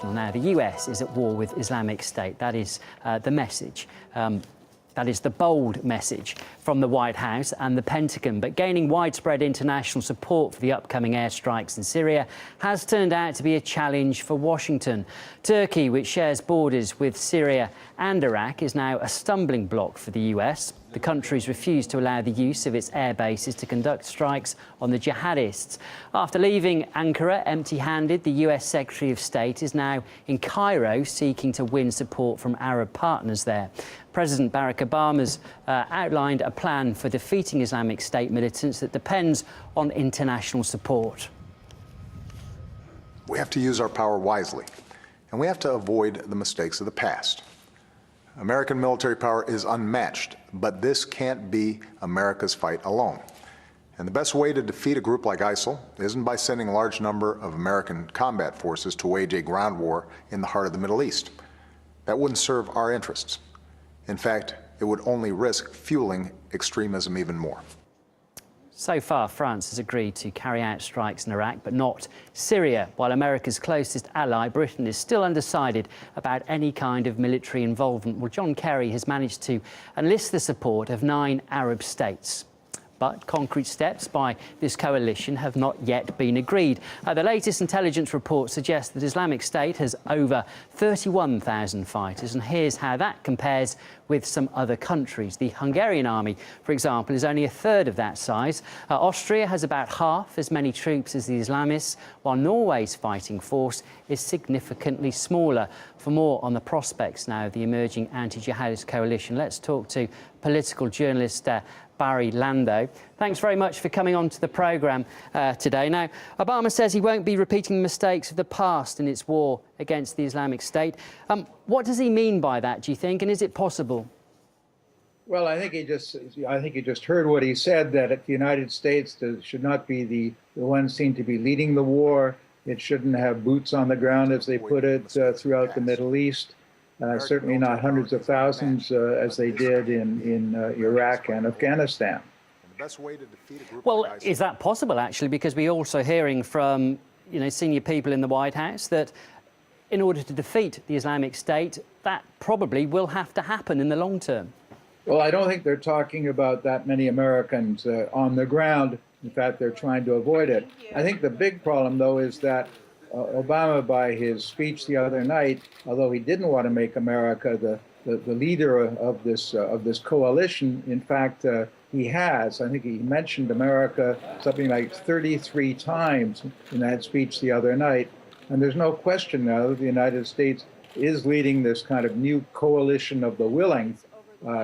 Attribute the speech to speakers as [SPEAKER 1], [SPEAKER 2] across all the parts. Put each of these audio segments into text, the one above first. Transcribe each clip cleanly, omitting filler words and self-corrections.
[SPEAKER 1] Now, the US is at war with Islamic State. That is the message. That is the bold message from the White House and the Pentagon. But gaining widespread international support for the upcoming airstrikes in Syria has turned out to be a challenge for Washington. Turkey, which shares borders with Syria and Iraq, is now a stumbling block for the US. The country's refused to allow the use of its air bases to conduct strikes on the jihadists. After leaving Ankara empty-handed, the US Secretary of State is now in Cairo seeking to win support from Arab partners there. President Barack Obama's outlined a plan for defeating Islamic State militants that depends on international support.
[SPEAKER 2] We have to use our power wisely, and we have to avoid the mistakes of the past. American military power is unmatched, but this can't be America's fight alone. And the best way to defeat a group like ISIL isn't by sending a large number of American combat forces to wage a ground war in the heart of the Middle East. That wouldn't serve our interests. In fact, it would only risk fueling extremism even more.
[SPEAKER 1] So far, France has agreed to carry out strikes in Iraq, but not Syria, while America's closest ally, Britain, is still undecided about any kind of military involvement. Well, John Kerry has managed to enlist the support of 9 Arab states. But concrete steps by this coalition have not yet been agreed. The latest intelligence report suggests that Islamic State has over 31,000 fighters, and here's how that compares with some other countries. The Hungarian army, for example, is only a third of that size. Austria has about half as many troops as the Islamists, while Norway's fighting force is significantly smaller. For more on the prospects now of the emerging anti-jihadist coalition, let's talk to political journalist Barry Lando. Thanks very much for coming on to the programme today. Now, Obama says he won't be repeating the mistakes of the past in its war against the Islamic State. What does he mean by that, do you think, and is it possible?
[SPEAKER 3] Well, I think you just heard what he said, that the United States should not be the one seen to be leading the war. It shouldn't have boots on the ground, as they put it, throughout the Middle East. Certainly not hundreds of thousands as they did in Iraq and Afghanistan.
[SPEAKER 1] Well, is that possible, actually? Because we're also hearing from, senior people in the White House that in order to defeat the Islamic State, that probably will have to happen in the long term.
[SPEAKER 3] Well, I don't think they're talking about that many Americans on the ground. In fact, they're trying to avoid it. I think the big problem, though, is that Obama, by his speech the other night, although he didn't want to make America the leader of this coalition, in fact, he has. I think he mentioned America something like 33 times in that speech the other night. And there's no question now that the United States is leading this kind of new coalition of the willing,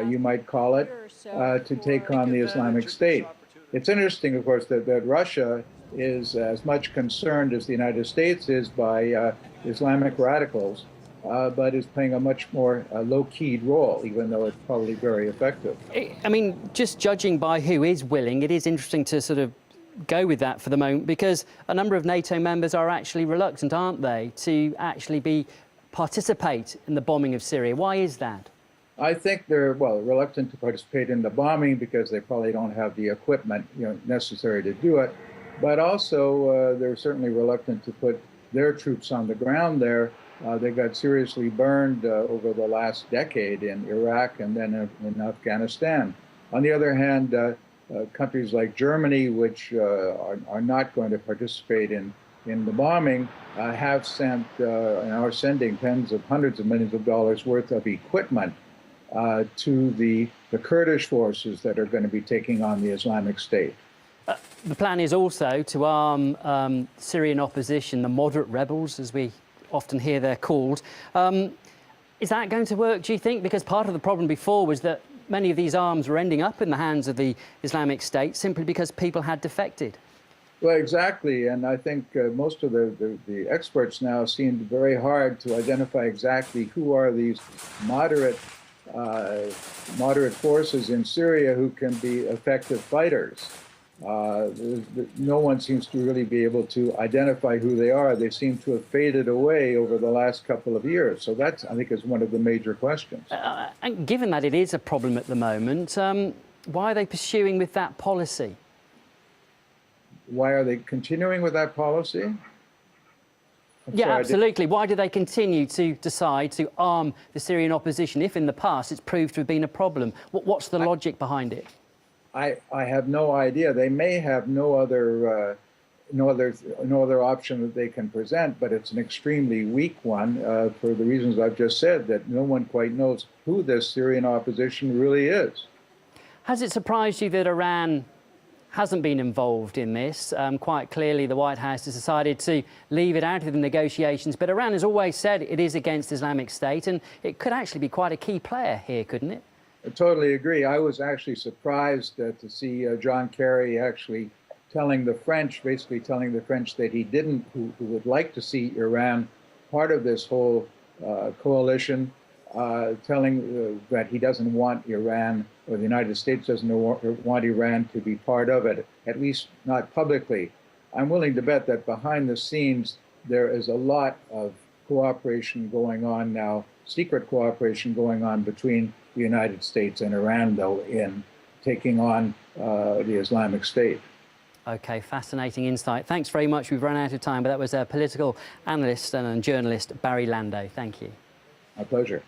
[SPEAKER 3] you might call it, to take on the Islamic State. It's interesting, of course, that Russia is as much concerned as the United States is by Islamic radicals, but is playing a much more low-keyed role, even though it's probably very effective.
[SPEAKER 1] I mean, just judging by who is willing, it is interesting to sort of go with that for the moment, because a number of NATO members are actually reluctant, aren't they, to actually participate in the bombing of Syria. Why is that?
[SPEAKER 3] I think they're, reluctant to participate in the bombing because they probably don't have the equipment necessary to do it. But also, they're certainly reluctant to put their troops on the ground there. They got seriously burned over the last decade in Iraq and then in Afghanistan. On the other hand, countries like Germany, which are not going to participate in the bombing, have sent and are sending hundreds of millions of dollars worth of equipment to the Kurdish forces that are going to be taking on the Islamic State.
[SPEAKER 1] The plan is also to arm Syrian opposition, the moderate rebels, as we often hear they're called. Is that going to work, do you think? Because part of the problem before was that many of these arms were ending up in the hands of the Islamic State simply because people had defected.
[SPEAKER 3] Well, exactly. And I think most of the experts now seem very hard to identify exactly who are these moderate forces in Syria who can be effective fighters. No one seems to really be able to identify who they are. They seem to have faded away over the last couple of years. So that, I think, is one of the major questions.
[SPEAKER 1] And given that it is a problem at the moment, why are they pursuing with that policy?
[SPEAKER 3] Why are they continuing with that policy?
[SPEAKER 1] Yeah,
[SPEAKER 3] sorry,
[SPEAKER 1] absolutely. Why do they continue to decide to arm the Syrian opposition if in the past it's proved to have been a problem? What's the logic behind it?
[SPEAKER 3] I have no idea. They may have no other option that they can present, but it's an extremely weak one for the reasons I've just said, that no one quite knows who this Syrian opposition really is.
[SPEAKER 1] Has it surprised you that Iran hasn't been involved in this? Quite clearly, the White House has decided to leave it out of the negotiations, but Iran has always said it is against Islamic State, and it could actually be quite a key player here, couldn't it?
[SPEAKER 3] I totally agree. I was actually surprised to see John Kerry actually telling the French, basically telling the French that he who would like to see Iran part of this whole coalition, telling that he doesn't want Iran, or the United States doesn't want Iran to be part of it, at least not publicly. I'm willing to bet that behind the scenes there is a lot of cooperation going on now, secret cooperation going on between the United States and Iran, though, in taking on the Islamic State.
[SPEAKER 1] OK, fascinating insight. Thanks very much. We've run out of time, but that was a political analyst and journalist, Barry Lando. Thank you.
[SPEAKER 3] My pleasure.